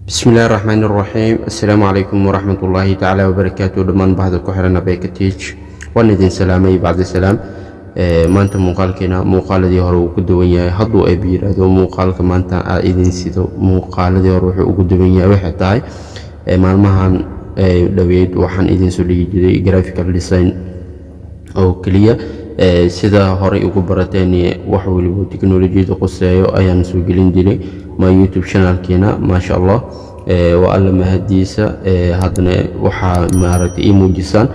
بسم الله الرحمن الرحيم. السلام عليكم ورحمة الله تعالى وبركاته. دمان بعد الكحرنا بيكتيج وندين سلامي بعد السلام. maanta muuqaalkeena muuqaaladii hore uu ku duwan yahay hadduu ay biiraado muuqaalka maanta aa idin sido muuqaaladii hore wuxuu ugu duwan yahay waxay tahay maalmahan dhaweyd waxaan idin soo dhigi jiray graphical design oo kaliya sida hore ugu barateen wax waliba tiknoolajiyada quseeyo ayaan soo gelin jiray ma YouTube channelkeena ma sha Allah wa alla mahadiisa hadna waxa maaragtay muujisaan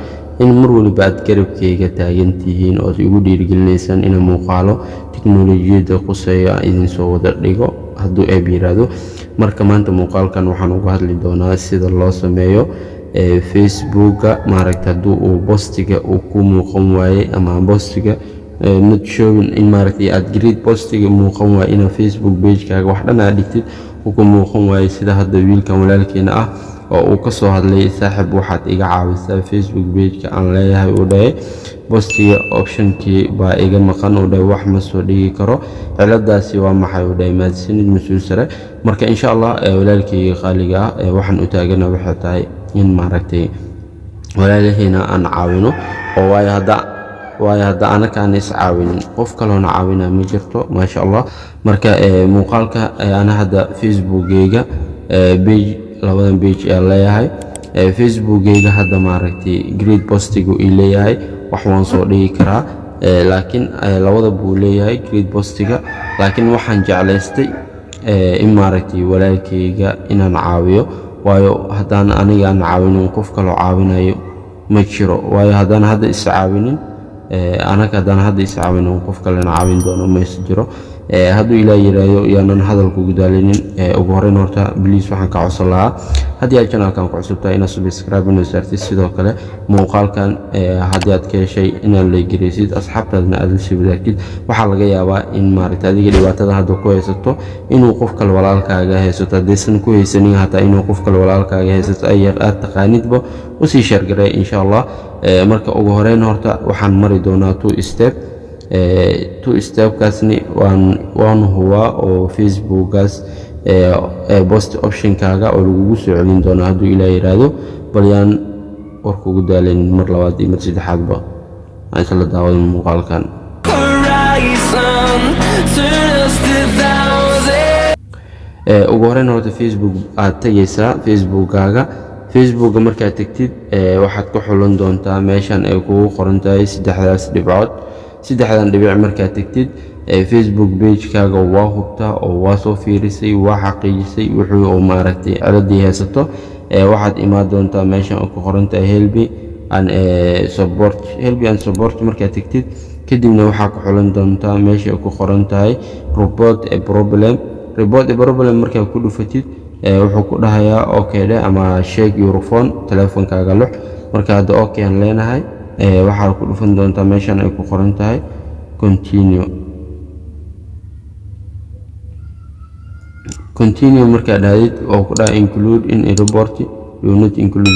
in mar waliba aad garabkayga taagan tihiin oo igu dhiirigelinaysaan in muuqaalo tiknoolajiyada quseeyo idin soo wada dhigo hadduu ay biiraado. marka maanta muuqaalkan waxaan uga hadli doonaa sida loo sameeyo Facebook maaragtay hadduu uu postiga uu ku muuqan waaye ama postiga not showing in maaragtay aad grid postiga muuqan waaye in Facebook page kaaga wax dhan aad dhigtid uu ku muuqan waaye sida hadda wiilkan walaalkeena ah oo uu ka soo hadlay saaxib waxaad iga caawisaa Facebook page ka aan leeyahay oo dhahay postiga option-kii baa iga maqan oo dhahay wax ma soo dhigi karo ciladaasi waa maxay oo dhahay maadsanid masuul sare. marka insha Allah walaalkayga qaaliga ah waxaan u taagana waxay tahay in maaragtay walaalahayna aan caawino oo waayo hadda anakaan is caawinin qof kale oo caawina ma jirto ma sha Allah. marka muuqaalka ana hadda Facebook-gayga page labadan page ee leeyahay Facebook-gayga hadda maaragtay grid postigu ii leeyahay wax waan soo dhigi karaa laakiin labada buu leeyahay grid postiga laakiin waxaan jeclaystay in maaragtay walaalkayga inaan caawiyo waayo haddaan aniga aan caawinin qof kale oo caawinayo ma jiro waayo haddaan hadda is caawinin qof kale caawin doono ma jiro. hadduu ilaahay yiraahdo yaanan hadalku gudaalinin ugu horeyn horta please waxaan ka codsan lahaa haddii aad channelkan ku cusubtahay inaad subscribe inoo saartid sidoo kale muuqaalkan haddii aad ka heshay inaad la gareysid asxaabtaadna aad la sii wadaagtid waxaa laga yaabaa in maaragtay adiga dhibaatada hadda ku haysato inuu qof kale walaalkaaga haysato haddaysan ku haysanin hataa inuu qof kale walaalkaaga haysato aad taqaanidba usii sheergaray insha Allah. marka ugu horeyn horta waxaan mari doonaa two step kaasni waan huwa oo Facebook-gaas post option kaaga oo lagu soo celin doona hadduu ilaahay yiraahdo bal yaan warkugu daalin mar labaad iyo mar saddexaadba aan isla daawadan muuqaalkan. ugu horeyn horta Facebook aad tagaysaa Facebook-ga markaad tagtid waxaad ku xulan doontaa meeshan ay kugu qoran tahay saddexdan dhibic markaad tagtid Facebook page kaaga waa hubtaa oo waa soo fiirisay waa xaqiijisay wuxuu oo maaragtay ciladii haysato waxaad imaan doontaa meeshan ay ku qoran tahay help and support markaad tagtid kadibna waxaa ku xulan doontaa meesha ay ku qoran tahay report a problem markaad ku dhufatid wuxuu ku dhahayaa okay ama check your phone telefoonkaaga lux marka hadda okay aan leenahay waxaa ku dhufan doontaa meeshan ay ku qoran tahay continue markaad dhahdid oo ku dhaha include in a report do not include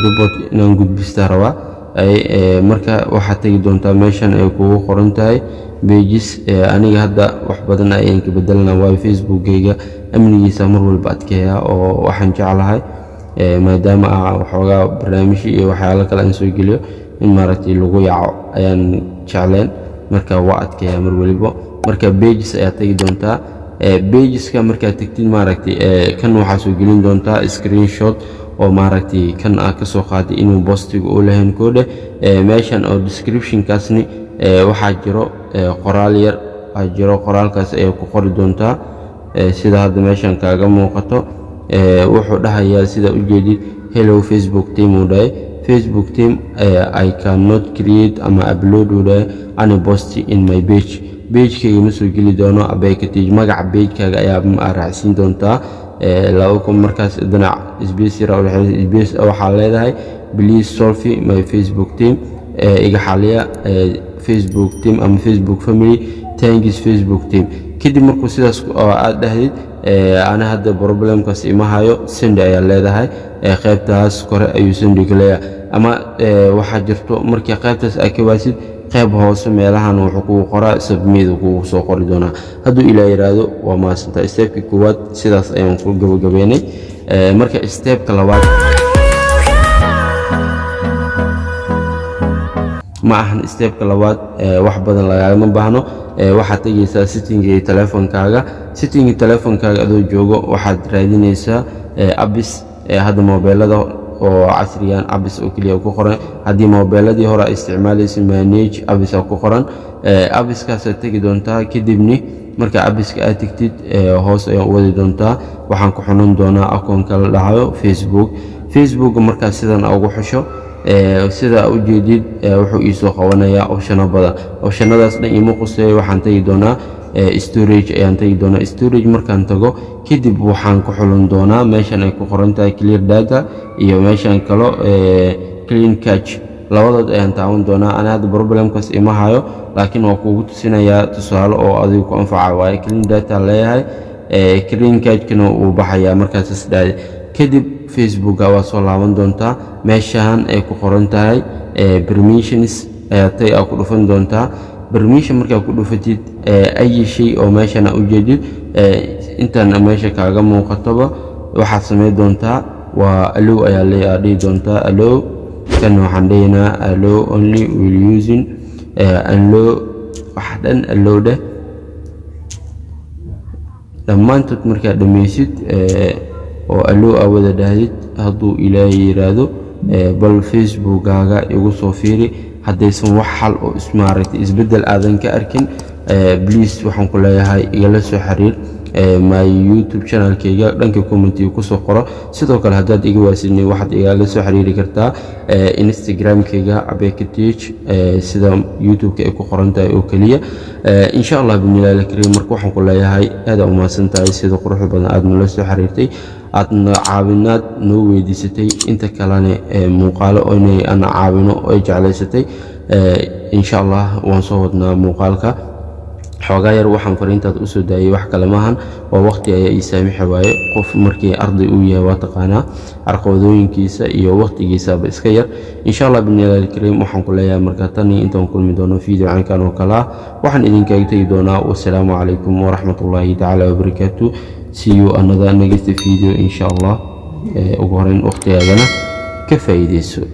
report inaan gudbista rabaa marka waxaad tagi doontaa meeshan ay kugu qoran tahay pages aniga hadda wax badan ayaan ka bedelnaa waayo Facebook-gayga amnigiisa mar walba adkeeya oo waxaan jeclahay maadaama waxoogaa barnaamijyo iyo waxyaalo kale aan soo geliyo in maaragtay lagu yaaco ayaan jecleen marka waa adkeeya mar waliba. marka pages ayaa tagi doontaa pageska markaad tagtid maaragtay kan waxaa soo gelin doontaa screenshot oo maaragtay kan aad ka soo qaaday inuu postiga u lahayn koodhe meeshan oo description kaasni waxaa jiro qoraal yar qoraalkaas ayaa ku qori doontaa sida hadda meeshan kaaga muuqato wuxuu dhahayaa sida u jeedid hello Facebook team oo dhahay Facebook team I cannot create ama upload any post in my page-kayga ma soo geli doono abekatij magaca page-kaaga ayaa raacsiin doontaa markaas dhinac space waxaa leedahay please solve my Facebook team iga xaliya Facebook team ama Facebook family thanks Facebook team. kadib markuu sidaas aad dhahdid ana hadda problemkaas ima hayo send ayaa leedahay qaybtaas kore ayuu send galeeyaa ama waxaa jirto markii qaybtaas ay ka waasid qayb hoose meelahan wuxuu kugu qoraa submit kugu soo qori doonaa hadduu ilaa yiraahdo waa maasanta stepka koowaad sidaas ayaan ku gabagabeynay marka stepka labaad ma ahan stepka labaad wax badan lagama baahno waxaad tagaysaa settingii telefonkaaga adoo joogo waxaad raadinaysaa apps hadda mobilada oo casriyan apps oo kaliya ku qoran hadii mobiladii hore isticmaalaysa manage apps ku qoran appskaas aad tagi doontaa kadibni marka appska aad tagtid hoos ayaan u wadi doontaa waxaan ku xunan doonaa akoonka la dhahayo Facebook marka sidan ugu xusho sida u jeedid wuxuu ii soo qabanayaa option badan optionadaas dhan ima qusay waxaan tagi doonaa storage ayaan tagi doonaa storage markaan tago kadib waxaan ku xulan doonaa meeshan ay ku qoran tahay clear data iyo meeshan kale clean cache labadood ayaan taawan doonaa ana hadda problemkaas ima hayo laakiin waa kugu tusinayaa tusaale oo adigu ku anfaca waaye clean data leeyahay clean cache kana uu baxayaa markaas isdhaade kadib Facebook waa soo laaban doontaa meeshan ay ku qoran tahay permissions ayaa ku dhufan doontaa permission markaa ku dhufatid ay shay oo meeshan u jeedid intaan meesha kaaga muuqataba waxaad sameey doontaa waa allow ayaa leeyahay doontaa allow kan waxaan dheynaa allow only will using allow waxdan allow dhammaantood markaa dhameysid oo allow awada dhahdid hadduu ilaahay yiraahdo bal Facebookaaga igu soo fiiri haddaysan wax xal oo isbedel aadan ka arkin please waxaan ku leeyahay igala soo xiriir my YouTube channelkayga dhanka commentiga ku soo qoro sidoo kale haddaad iga waasinay waxaad igala soo xiriiri kartaa Instagramkayga abekatich sida YouTube-ka ay ku qoran tahay oo kaliya insha Allah binilaahi kariim marka waxaan ku leeyahay aad u maasantahay sida quruxda badan aad nala soo xiriirtay aadna caawinaad noo weydiisatay inta kalena muuqaalo oo inay ana caawino oo jeclaysatay insha Allah waan soo wadnaa muuqaalka xoogaa yar waxaan fariintaad u soo daayay wax kale maahan waa waqti ay saamixay waaye qof markii arday uu yahay waa taqaanaa arqadooyinkiisa iyo waqtigiisa ba iska yar insha Allah binilaahi kariim waxaan ku leeyahay marka tan intaan kulmi doono video caankan oo kala waxaan idinkaga tagi doonaa wassalaamu calaykum waraxmatullaahi tacaala wabarakaatuh see you another next video insha Allah ugu horeyn waqtigaagana ka faa'iideyso